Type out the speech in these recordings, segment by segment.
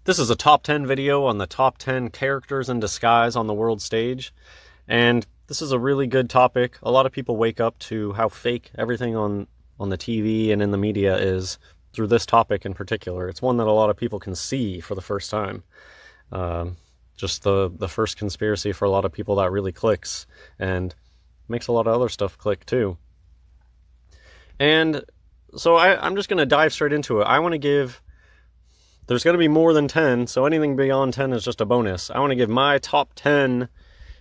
This is a top 10 video on the top 10 characters in disguise on the world stage. And this is a really good topic. A lot of people wake up to how fake everything on the TV and in the media is through this topic in particular. It's one that a lot of people can see for the first time. Just the first conspiracy for a lot of people that really clicks and makes a lot of other stuff click too. And so I'm just going to dive straight into it. I want to give... There's going to be more than 10, so anything beyond 10 is just a bonus. I want to give my top 10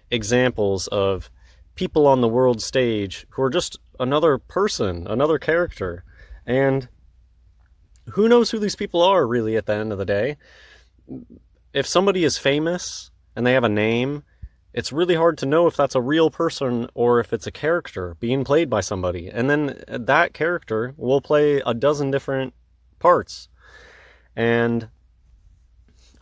examples of people on the world stage who are just another person, another character. And who knows who these people are, really, at the end of the day. If somebody is famous and they have a name, it's really hard to know if that's a real person or if it's a character being played by somebody. And then that character will play a dozen different parts. And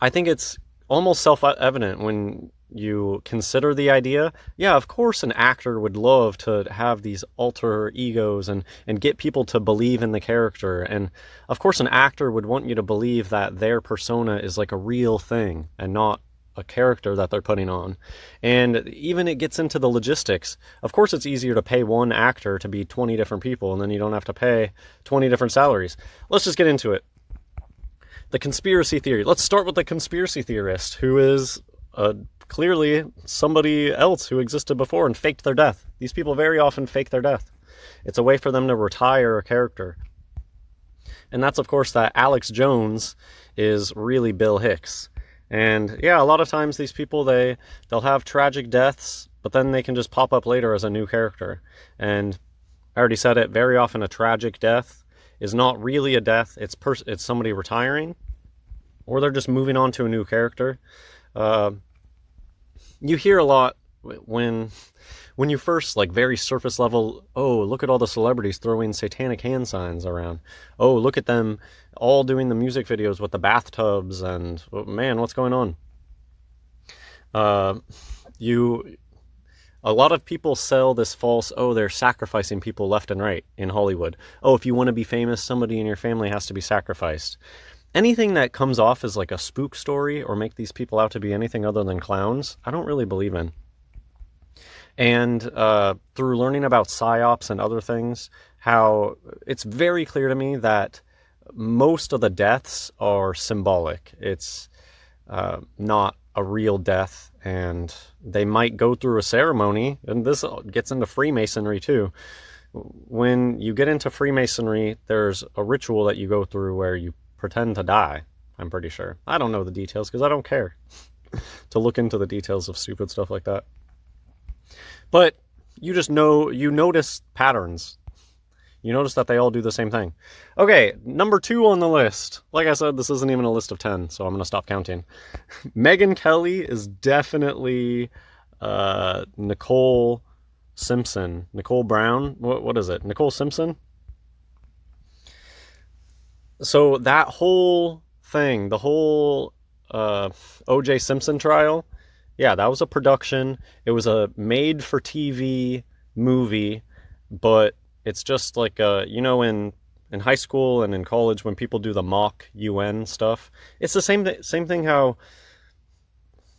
I think it's almost self-evident when you consider the idea. Yeah, of course an actor would love to have these alter egos and get people to believe in the character. And of course an actor would want you to believe that their persona is like a real thing and not a character that they're putting on. And even it gets into the logistics. Of course it's easier to pay one actor to be 20 different people, and then you don't have to pay 20 different salaries. Let's just get into it. The conspiracy theory. Let's start with the conspiracy theorist, who is clearly somebody else who existed before and faked their death. These people very often fake their death. It's a way for them to retire a character. And that's, of course, that Alex Jones is really Bill Hicks. And yeah, a lot of times these people, they'll have tragic deaths, but then they can just pop up later as a new character. And I already said it, very often a tragic death is not really a death. It's somebody retiring, or they're just moving on to a new character. You hear a lot when you first, like, very surface level, oh, look at all the celebrities throwing satanic hand signs around. Oh, look at them all doing the music videos with the bathtubs, and oh, man, what's going on? A lot of people sell this false, oh, they're sacrificing people left and right in Hollywood. Oh, if you want to be famous, somebody in your family has to be sacrificed. Anything that comes off as like a spook story or make these people out to be anything other than clowns, I don't really believe in. And through learning about PSYOPs and other things, how it's very clear to me that most of the deaths are symbolic. It's not a real death, and they might go through a ceremony, and this gets into Freemasonry too. When you get into Freemasonry, there's a ritual that you go through where you pretend to die, I'm pretty sure. I don't know the details because I don't care to look into the details of stupid stuff like that. But you just know, you notice patterns. You notice that they all do the same thing. Okay, number 2 on the list. Like I said, this isn't even a list of 10, so I'm going to stop counting. Megyn Kelly is definitely Nicole Simpson. Nicole Brown? What is it? Nicole Simpson? So that whole thing, the whole O.J. Simpson trial, yeah, that was a production. It was a made-for-TV movie, but it's just like, in high school and in college when people do the mock UN stuff, it's the same thing how,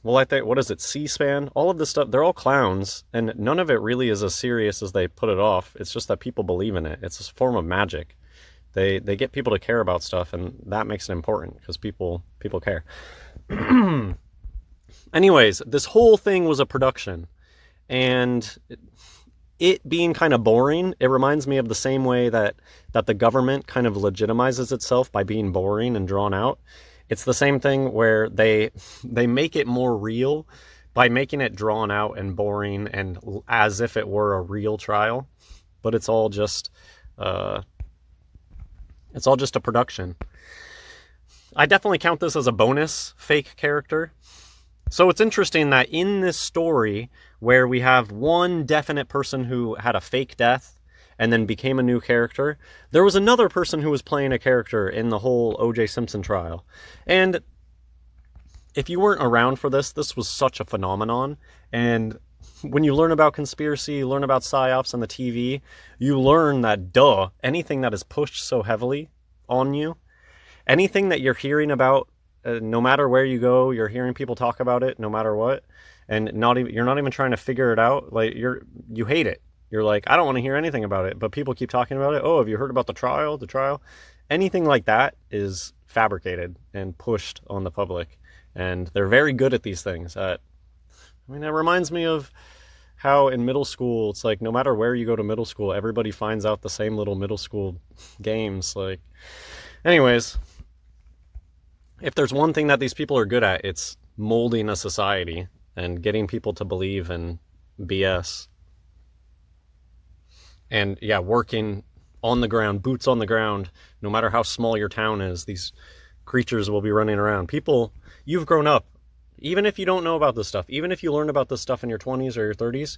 well, I think, what is it, C-SPAN? All of this stuff, they're all clowns, and none of it really is as serious as they put it off. It's just that people believe in it. It's a form of magic. They get people to care about stuff, and that makes it important because people care. Anyways, this whole thing was a production, and it being kind of boring, it reminds me of the same way that the government kind of legitimizes itself by being boring and drawn out. It's the same thing where they make it more real by making it drawn out and boring and as if it were a real trial, but it's all just a production. I definitely count this as a bonus fake character. So it's interesting that in this story where we have one definite person who had a fake death and then became a new character, there was another person who was playing a character in the whole O.J. Simpson trial. And if you weren't around for this was such a phenomenon. And when you learn about conspiracy, you learn about PSYOPs on the TV, you learn that, anything that is pushed so heavily on you, anything that you're hearing about no matter where you go, you're hearing people talk about it, no matter what, and you're not even trying to figure it out. Like you hate it. You're like, I don't want to hear anything about it, but people keep talking about it. Oh, have you heard about the trial? The trial? Anything like that is fabricated and pushed on the public, and they're very good at these things. It reminds me of how in middle school, it's like no matter where you go to middle school, everybody finds out the same little middle school games. Like, anyways, if there's one thing that these people are good at, it's molding a society and getting people to believe in BS. And yeah, working on the ground, boots on the ground, no matter how small your town is, these creatures will be running around. People, you've grown up. Even if you don't know about this stuff, even if you learned about this stuff in your 20s or your 30s,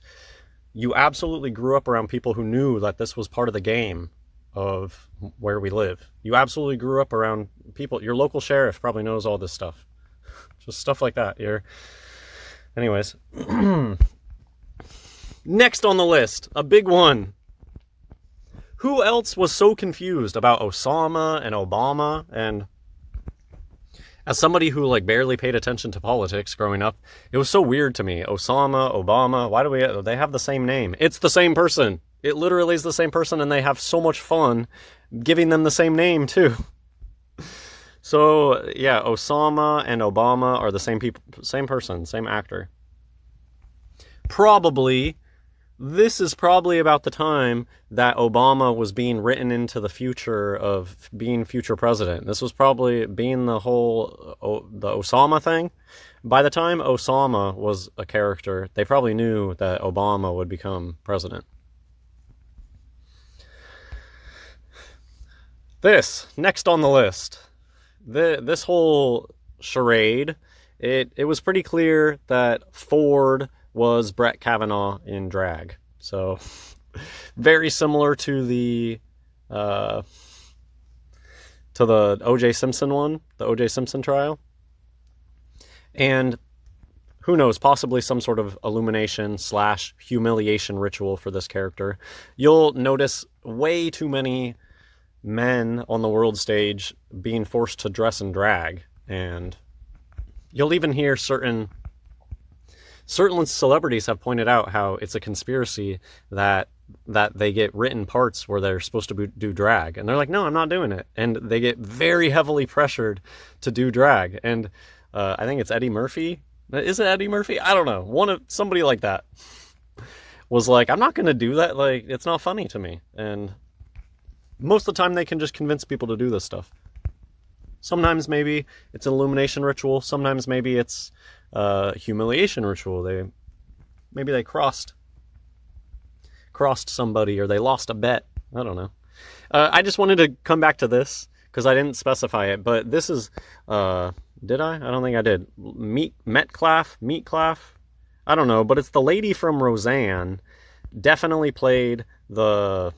you absolutely grew up around people who knew that this was part of the game of where we live. You absolutely grew up around people. Your local sheriff probably knows all this stuff. Just stuff like that. Anyways. Next on the list, a big one. Who else was so confused about Osama and Obama? And as somebody who like barely paid attention to politics growing up, it was so weird to me. Osama, Obama, why do they have the same name? It's the same person. It literally is the same person, and they have so much fun giving them the same name too. So yeah, Osama and Obama are the same people, same person, same actor. This is probably about the time that Obama was being written into the future of being future president. This was probably being the Osama thing. By the time Osama was a character, they probably knew that Obama would become president. Next on the list. This whole charade, it was pretty clear that Ford was Brett Kavanaugh in drag. So very similar to the O.J. Simpson one, the O.J. Simpson trial. And who knows, possibly some sort of illumination / humiliation ritual for this character. You'll notice way too many men on the world stage being forced to dress in drag. And you'll even hear certain celebrities have pointed out how it's a conspiracy that they get written parts where they're supposed to do drag. And they're like, no, I'm not doing it. And they get very heavily pressured to do drag. And I think it's Eddie Murphy. Is it Eddie Murphy? I don't know. Somebody like that was like, I'm not going to do that. Like, it's not funny to me. And most of the time they can just convince people to do this stuff. Sometimes maybe it's an illumination ritual. Sometimes maybe it's humiliation ritual. Maybe they crossed somebody, or they lost a bet. I don't know. I just wanted to come back to this because I didn't specify it, but this is did I? I don't think I did. Meatclaff. I don't know, but it's the lady from Roseanne. Definitely played was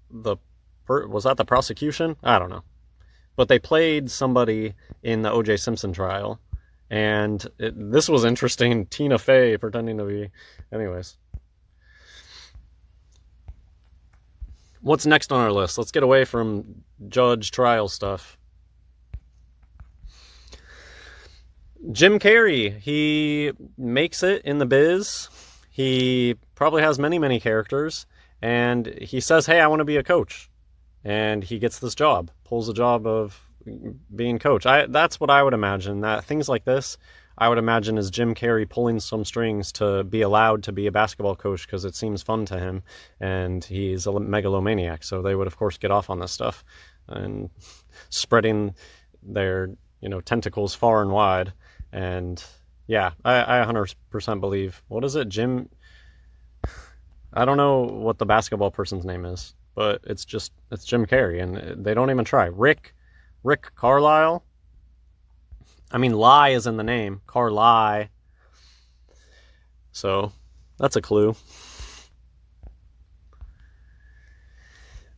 that the prosecution? I don't know. But they played somebody in the O.J. Simpson trial. And this was interesting. Tina Fey pretending to be... Anyways. What's next on our list? Let's get away from judge trial stuff. Jim Carrey. He makes it in the biz. He probably has many, many characters. And he says, hey, I want to be a coach. And he gets this job. Pulls the job of being coach. That's what I would imagine. That things like this, I would imagine, is Jim Carrey pulling some strings to be allowed to be a basketball coach because it seems fun to him, and he's a megalomaniac. So they would, of course, get off on this stuff and spreading their tentacles far and wide. And yeah, I 100% believe. What is it, Jim? I don't know what the basketball person's name is, but it's Jim Carrey, and they don't even try. Rick Carlisle. I mean, lie is in the name. Carlie. So, that's a clue.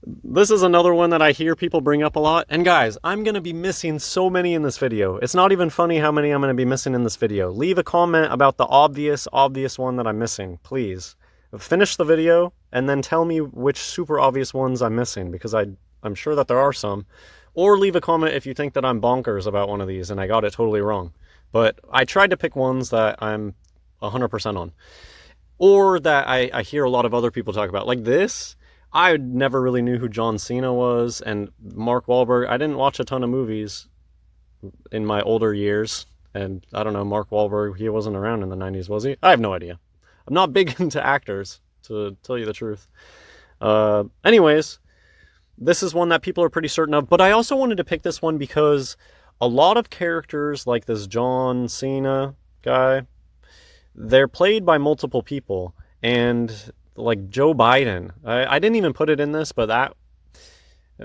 This is another one that I hear people bring up a lot. And guys, I'm going to be missing so many in this video. It's not even funny how many I'm going to be missing in this video. Leave a comment about the obvious one that I'm missing, please. Finish the video and then tell me which super obvious ones I'm missing, because I'm sure that there are some. Or leave a comment if you think that I'm bonkers about one of these and I got it totally wrong. But I tried to pick ones that I'm 100% on. Or that I hear a lot of other people talk about. Like this, I never really knew who John Cena was, and Mark Wahlberg. I didn't watch a ton of movies in my older years, and I don't know, Mark Wahlberg, he wasn't around in the 90s, was he? I have no idea. I'm not big into actors, to tell you the truth. Anyways, this is one that people are pretty certain of, but I also wanted to pick this one because a lot of characters like this John Cena guy, they're played by multiple people, and like Joe Biden, I didn't even put it in this, but that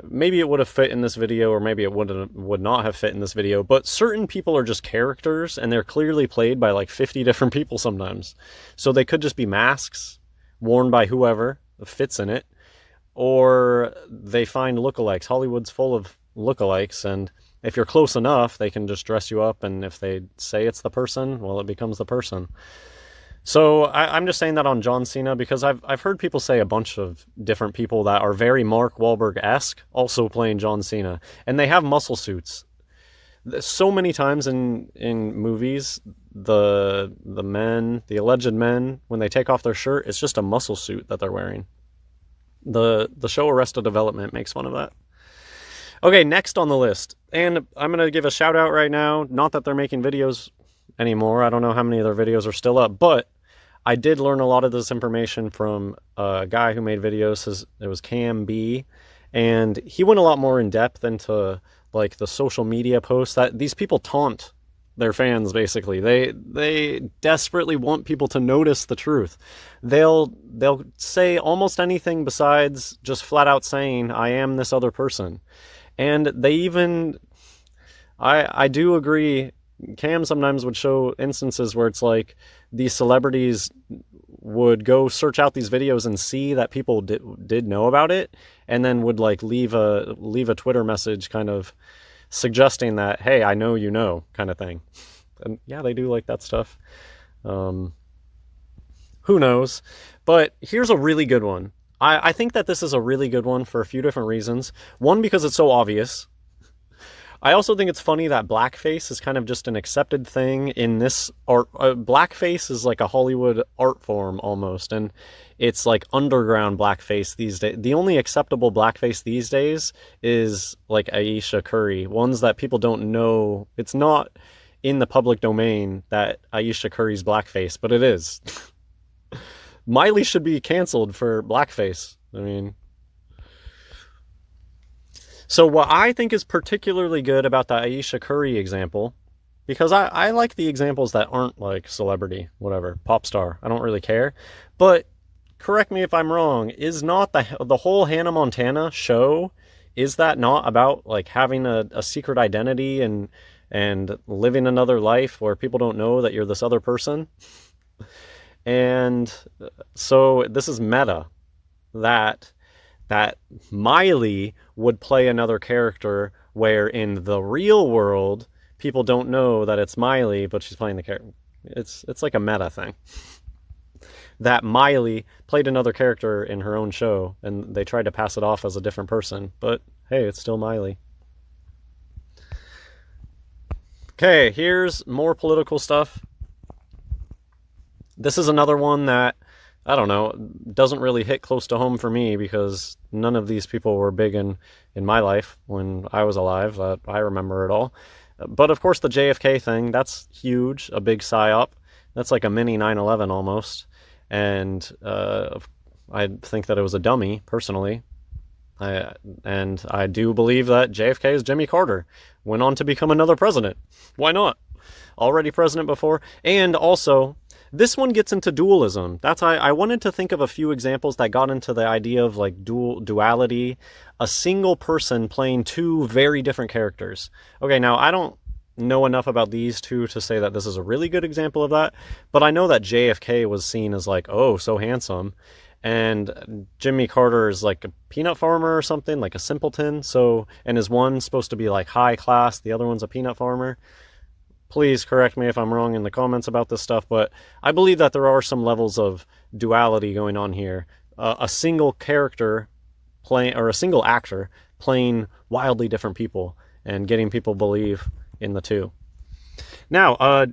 maybe it would have fit in this video, or maybe it would not have fit in this video, but certain people are just characters, and they're clearly played by like 50 different people sometimes. So they could just be masks worn by whoever fits in it, or they find lookalikes. Hollywood's full of lookalikes, and if you're close enough, they can just dress you up, and if they say it's the person, well, it becomes the person. So I'm just saying that on John Cena because I've heard people say a bunch of different people that are very Mark Wahlberg-esque also playing John Cena, and they have muscle suits. So many times in movies, the men, the alleged men, when they take off their shirt, it's just a muscle suit that they're wearing. The show Arrested Development makes fun of that. Okay, next on the list, and I'm going to give a shout out right now, not that they're making videos anymore, I don't know how many of their videos are still up, but I did learn a lot of this information from a guy who made videos. It was Cam B, and he went a lot more in depth into like the social media posts that these people taunt their fans. Basically, they desperately want people to notice the truth. They'll say almost anything besides just flat out saying I am this other person, and they even I do agree. Cam sometimes would show instances where it's like these celebrities would go search out these videos and see that people did know about it, and then would like leave a Twitter message kind of suggesting that, hey, I know you know, kind of thing. And yeah, they do like that stuff. Who knows? But here's a really good one. I think that this is a really good one for a few different reasons. One, because it's so obvious. I also think it's funny that blackface is kind of just an accepted thing in this art. Blackface is like a Hollywood art form almost, and it's like underground blackface these days. The only acceptable blackface these days is like Ayesha Curry, ones that people don't know. It's not in the public domain that Ayesha Curry's blackface, but it is. Miley should be canceled for blackface. I mean... So what I think is particularly good about the Ayesha Curry example, because I like the examples that aren't like celebrity, whatever, pop star, I don't really care, but correct me if I'm wrong, is not the whole Hannah Montana show, is that not about like having a secret identity and living another life where people don't know that you're this other person? And so this is meta, that Miley would play another character where in the real world people don't know that it's Miley, but she's playing the character. It's like a meta thing. That Miley played another character in her own show, and they tried to pass it off as a different person, but hey, it's still Miley. Okay, here's more political stuff. This is another one that, I don't know, doesn't really hit close to home for me because none of these people were big in my life when I was alive. I remember it all. But of course the JFK thing, that's huge, a big psyop. That's like a mini 9/11 almost. And I think that it was a dummy, personally. And I do believe that JFK is Jimmy Carter. Went on to become another president. Why not? Already president before. And also... this one gets into dualism. I wanted to think of a few examples that got into the idea of like duality, a single person playing two very different characters. Okay, now I don't know enough about these two to say that this is a really good example of that, but I know that JFK was seen as like, oh, so handsome, and Jimmy Carter is like a peanut farmer or something, like a simpleton. So, and is one supposed to be like high class, the other one's a peanut farmer? Please correct me if I'm wrong in the comments about this stuff, but I believe that there are some levels of duality going on here. A single character playing, or a single actor playing wildly different people and getting people believe in the two. Now,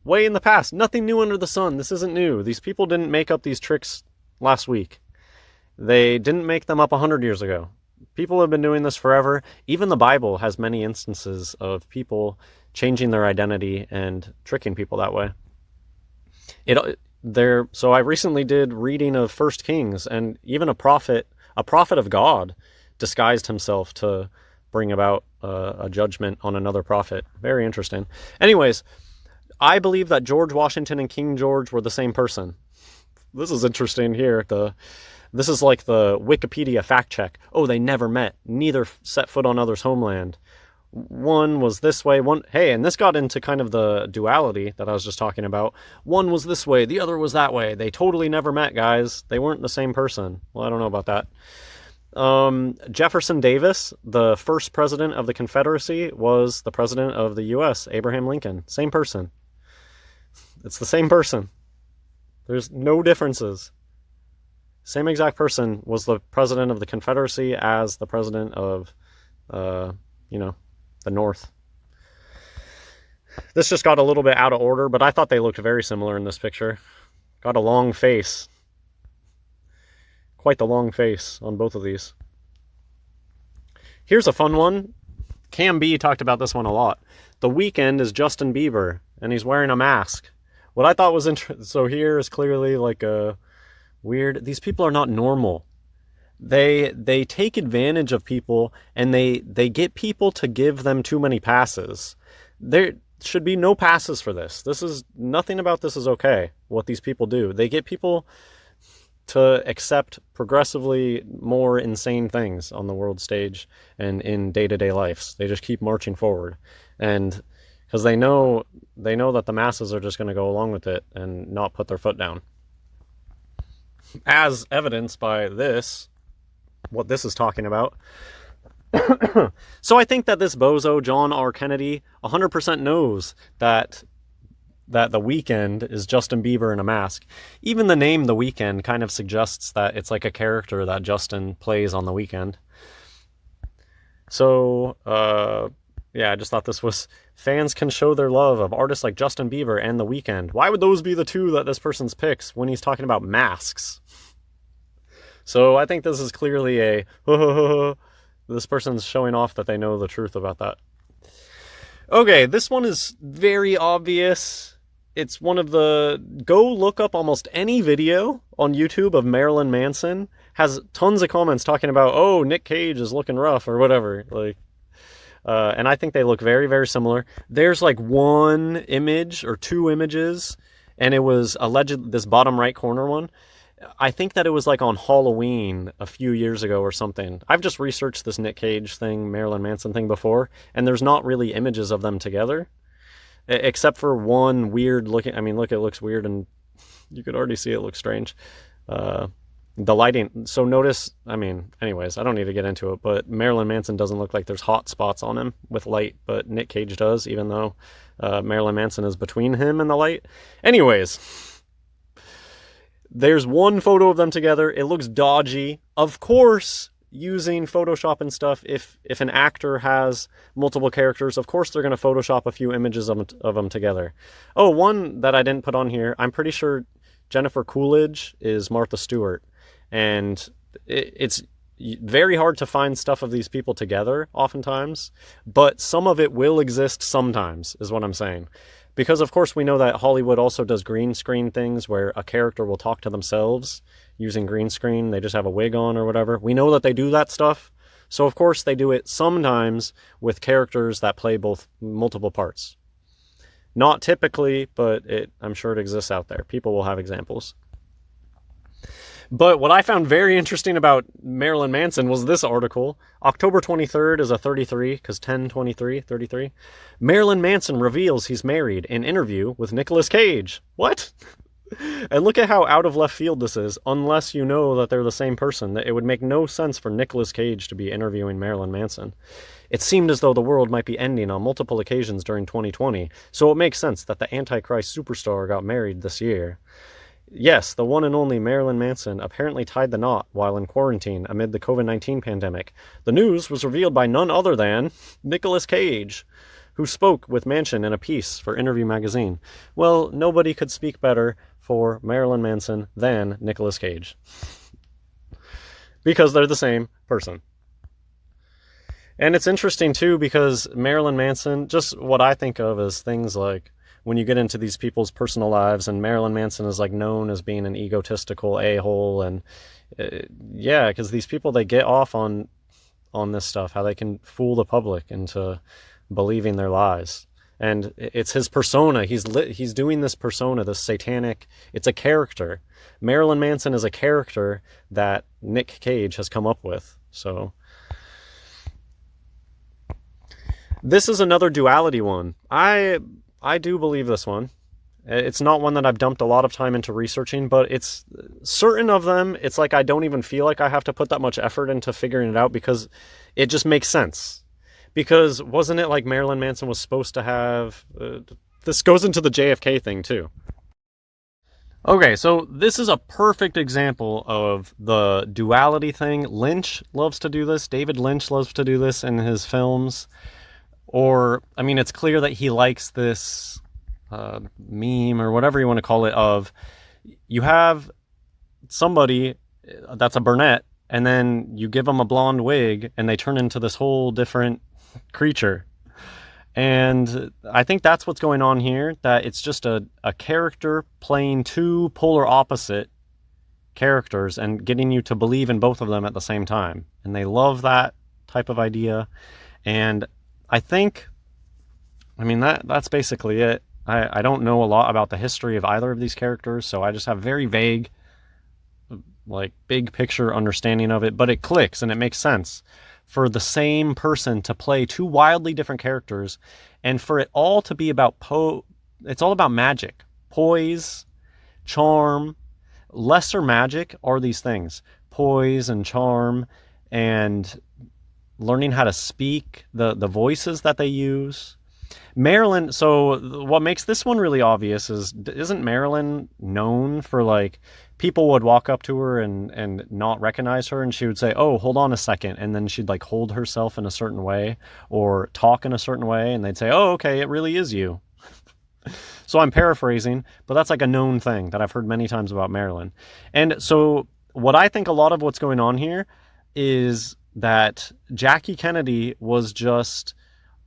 way in the past, nothing new under the sun. This isn't new. These people didn't make up these tricks last week. They didn't make them up 100 years ago. People have been doing this forever. Even the Bible has many instances of people changing their identity and tricking people that way. So I recently did reading of 1 Kings, and even a prophet of God disguised himself to bring about a judgment on another prophet. Very interesting. Anyways, I believe that George Washington and King George were the same person. This is interesting here. This is like the Wikipedia fact check. Oh, they never met. Neither set foot on other's homeland. One was this way, and this got into kind of the duality that I was just talking about. One was this way, the other was that way. They totally never met, guys. They weren't the same person. Well, I don't know about that. Jefferson Davis, the first president of the Confederacy, was the president of the U.S., Abraham Lincoln. Same person. It's the same person. There's no differences. Same exact person was the president of the Confederacy as the president of, the North. This just got a little bit out of order, but I thought they looked very similar in this picture. Got a long face. Quite the long face on both of these. Here's a fun one. Cam B talked about this one a lot. The Weeknd is Justin Bieber, and he's wearing a mask. What I thought was interesting, so here is clearly like a weird, these people are not normal. They take advantage of people, and they get people to give them too many passes. There should be no passes for this. Nothing about this is okay, what these people do. They get people to accept progressively more insane things on the world stage and in day-to-day lives. They just keep marching forward. And because they know that the masses are just going to go along with it and not put their foot down. As evidenced by this, what this is talking about. So I think that this bozo, John R. Kennedy, 100% knows that The Weeknd is Justin Bieber in a mask. Even the name The Weeknd kind of suggests that it's like a character that Justin plays on The Weeknd. So, I just thought this was... Fans can show their love of artists like Justin Bieber and The Weeknd. Why would those be the two that this person's picks when he's talking about masks? So I think this is clearly this person's showing off that they know the truth about that. Okay, this one is very obvious. It's one of go look up almost any video on YouTube of Marilyn Manson. Has tons of comments talking about, oh, Nick Cage is looking rough or whatever. And I think they look very, very similar. There's like one image or two images, and it was this bottom right corner one. I think that it was like on Halloween a few years ago or something. I've just researched this Nick Cage thing, Marilyn Manson thing before, and there's not really images of them together, except for one weird looking. I mean, look, it looks weird, and you could already see it looks strange. The lighting. So notice, anyways, I don't need to get into it, but Marilyn Manson doesn't look like there's hot spots on him with light, but Nick Cage does, even though Marilyn Manson is between him and the light. Anyways, there's one photo of them together. It looks dodgy. Of course, using Photoshop and stuff, if an actor has multiple characters, of course they're going to Photoshop a few images of them together. Oh, one that I didn't put on here, I'm pretty sure Jennifer Coolidge is Martha Stewart. And it's very hard to find stuff of these people together, oftentimes. But some of it will exist sometimes, is what I'm saying. Because, of course, we know that Hollywood also does green screen things where a character will talk to themselves using green screen. They just have a wig on or whatever. We know that they do that stuff. So, of course, they do it sometimes with characters that play multiple parts. Not typically, but I'm sure it exists out there. People will have examples. But what I found very interesting about Marilyn Manson was this article. October 23rd is a 33, because 10/23, 33. Marilyn Manson reveals he's married in interview with Nicolas Cage. What? And look at how out of left field this is, unless you know that they're the same person. It would make no sense for Nicolas Cage to be interviewing Marilyn Manson. It seemed as though the world might be ending on multiple occasions during 2020, so it makes sense that the Antichrist superstar got married this year. Yes, the one and only Marilyn Manson apparently tied the knot while in quarantine amid the COVID-19 pandemic. The news was revealed by none other than Nicolas Cage, who spoke with Manson in a piece for Interview magazine. Well, nobody could speak better for Marilyn Manson than Nicolas Cage. Because they're the same person. And it's interesting too, because Marilyn Manson, just what I think of as things like when you get into these people's personal lives, and Marilyn Manson is like known as being an egotistical a-hole, and yeah, because these people, they get off on this stuff, how they can fool the public into believing their lies. And it's his persona. He's doing this persona, this satanic, it's a character. Marilyn Manson is a character that Nick Cage has come up with. So this is another duality one. I do believe this one. It's not one that I've dumped a lot of time into researching, but it's certain of them, it's like I don't even feel like I have to put that much effort into figuring it out, because it just makes sense. Because wasn't it like Marilyn Manson was supposed to have... this goes into the JFK thing too. Okay, so this is a perfect example of the duality thing. Lynch loves to do this. David Lynch loves to do this in his films. Or, I mean, it's clear that he likes this meme, or whatever you want to call it, of you have somebody that's a brunette, and then you give them a blonde wig, and they turn into this whole different creature. And I think that's what's going on here, that it's just a character playing two polar opposite characters and getting you to believe in both of them at the same time. And they love that type of idea. And I think, I mean, that's basically it. I don't know a lot about the history of either of these characters, so I just have very vague, like, big picture understanding of it, but it clicks and it makes sense for the same person to play two wildly different characters, and for it all to be about it's all about magic, poise, charm. Lesser magic are these things: poise and charm, and learning how to speak, the voices that they use. Marilyn, so what makes this one really obvious is, isn't Marilyn known for, like, people would walk up to her and not recognize her, and she would say, oh, hold on a second, and then she'd like hold herself in a certain way or talk in a certain way, and they'd say, oh, okay, it really is you. So I'm paraphrasing, but that's like a known thing that I've heard many times about Marilyn. And so what I think a lot of what's going on here is that Jackie Kennedy was just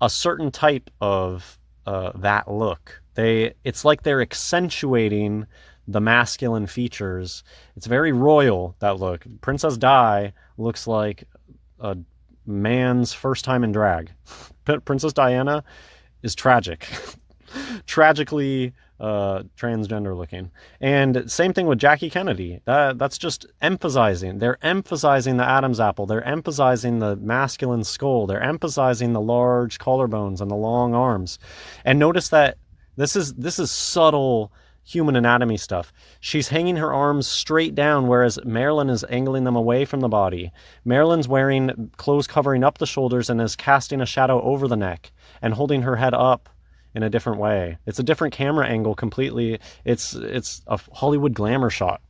a certain type of that look. It's like they're accentuating the masculine features. It's very royal, that look. Princess Di looks like a man's first time in drag. Princess Diana is tragic. Tragically transgender looking. And same thing with Jackie Kennedy. That's just emphasizing. They're emphasizing the Adam's apple. They're emphasizing the masculine skull. They're emphasizing the large collarbones and the long arms. And notice that this is subtle human anatomy stuff. She's hanging her arms straight down, whereas Marilyn is angling them away from the body. Marilyn's wearing clothes covering up the shoulders and is casting a shadow over the neck and holding her head up in a different way. It's a different camera angle completely. It's a Hollywood glamour shot.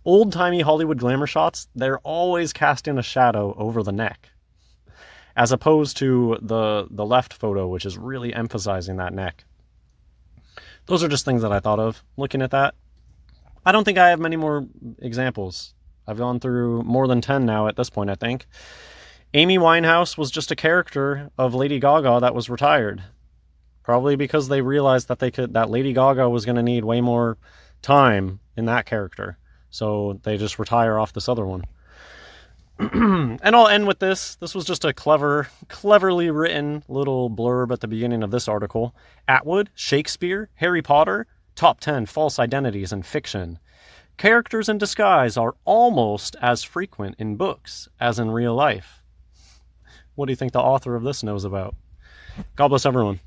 Old-timey Hollywood glamour shots, they're always casting a shadow over the neck, as opposed to the left photo, which is really emphasizing that neck. Those are just things that I thought of looking at that. I don't think I have many more examples. I've gone through more than 10 now at this point, I think. Amy Winehouse was just a character of Lady Gaga that was retired. Probably because they realized that Lady Gaga was going to need way more time in that character. So they just retire off this other one. And I'll end with this. This was just a cleverly written little blurb at the beginning of this article. Atwood, Shakespeare, Harry Potter, top 10 false identities in fiction. Characters in disguise are almost as frequent in books as in real life. What do you think the author of this knows about? God bless everyone.